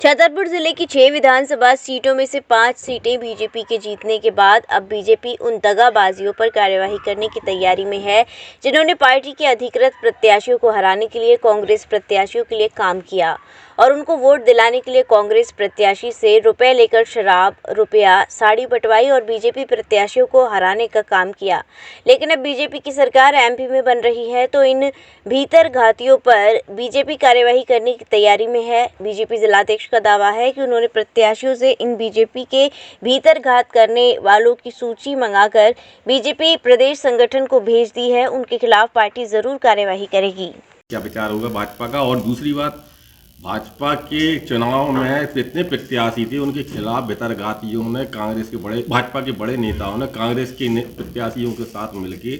छतरपुर जिले की 6 विधानसभा सीटों में से 5 सीटें बीजेपी के जीतने के बाद अब बीजेपी उन दगाबाजियों पर कार्यवाही करने की तैयारी में है जिन्होंने पार्टी के अधिकृत प्रत्याशियों को हराने के लिए कांग्रेस प्रत्याशियों के लिए काम किया और उनको वोट दिलाने के लिए कांग्रेस प्रत्याशी से रुपए लेकर शराब, रुपया, साड़ी बंटवाई और बीजेपी प्रत्याशियों को हराने का काम किया। लेकिन अब बीजेपी की सरकार एमपी में बन रही है तो इन भीतर घातियों पर बीजेपी कार्यवाही करने की तैयारी में है। बीजेपी जिलाध्यक्ष का दावा है कि उन्होंने प्रत्याशियों से इन बीजेपी के भीतर घात करने वालों की सूची मंगाकर बीजेपी प्रदेश संगठन को भेज दी है। उनके खिलाफ पार्टी जरूर कार्यवाही करेगी। क्या विचार होगा भाजपा का? और दूसरी बात, भाजपा के चुनाव में जितने प्रत्याशी थे उनके खिलाफ भीतरघातियों ने भाजपा के बड़े नेताओं ने कांग्रेस के प्रत्याशियों के साथ मिलकर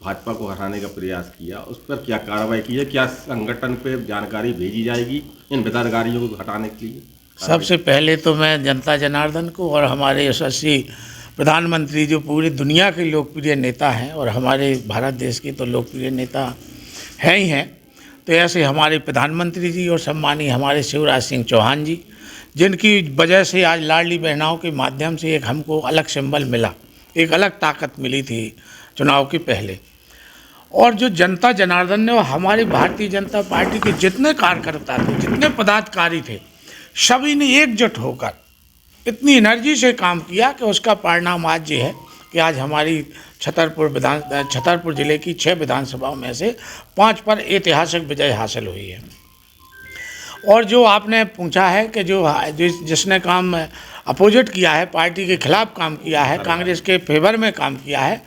भाजपा को हराने का प्रयास किया। उस पर क्या कार्रवाई की है? क्या संगठन पे जानकारी भेजी जाएगी इन भीतरघातियों को हटाने के लिए? सबसे पहले तो मैं जनता जनार्दन को और हमारे यशस्वी प्रधानमंत्री जो पूरी दुनिया के लोकप्रिय नेता हैं और हमारे भारत देश के तो लोकप्रिय नेता हैं ही हैं, तो ऐसे हमारे प्रधानमंत्री जी और सम्मानीय हमारे शिवराज सिंह चौहान जी, जिनकी वजह से आज लाडली बहनाओं के माध्यम से एक हमको अलग सिंबल मिला, एक अलग ताकत मिली थी चुनाव के पहले। और जो जनता जनार्दन ने और हमारी भारतीय जनता पार्टी के जितने कार्यकर्ता थे, जितने पदाधिकारी थे, सभी ने एकजुट होकर इतनी एनर्जी से काम किया कि उसका परिणाम आज ये है कि आज हमारी छतरपुर जिले की 6 विधानसभाओं में से 5 पर ऐतिहासिक विजय हासिल हुई है। और जो आपने पूछा है कि जिसने काम अपोजिट किया है, पार्टी के खिलाफ काम किया है, कांग्रेस के फेवर में काम किया है,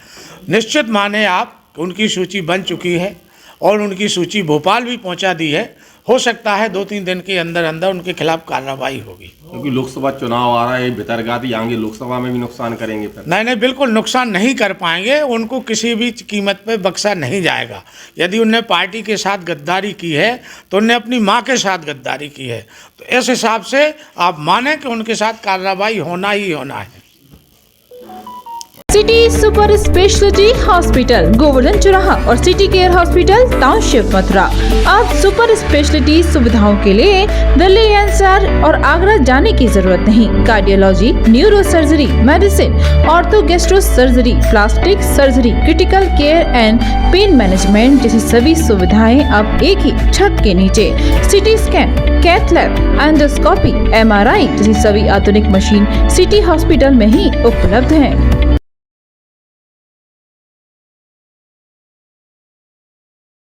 निश्चित माने आप कि उनकी सूची बन चुकी है और उनकी सूची भोपाल भी पहुंचा दी है। हो सकता है 2-3 दिन के अंदर अंदर उनके खिलाफ कार्रवाई होगी, क्योंकि लोकसभा चुनाव आ रहा है। भीतरघाती आएंगे, लोकसभा में भी नुकसान करेंगे फिर। नहीं, बिल्कुल नुकसान नहीं कर पाएंगे। उनको किसी भी कीमत पे बख्शा नहीं जाएगा। यदि उनने पार्टी के साथ गद्दारी की है तो उनने अपनी माँ के साथ गद्दारी की है, तो इस हिसाब से आप माने कि उनके साथ कार्रवाई होना ही होना है। City super speciality hospital, Govardhan चौराहा और city care hospital, township, Mathura. अब सुपर स्पेशलिटी सुविधाओं के लिए दिल्ली एनसीआर और आगरा जाने की जरूरत नहीं। Cardiology, neuro surgery, medicine, ortho gastro surgery, plastic surgery, critical care and pain management जैसी सभी सुविधाएं अब एक ही छत के नीचे। CT scan, cath lab, endoscopy, MRI जैसी सभी आधुनिक मशीन सिटी हॉस्पिटल में ही उपलब्ध है।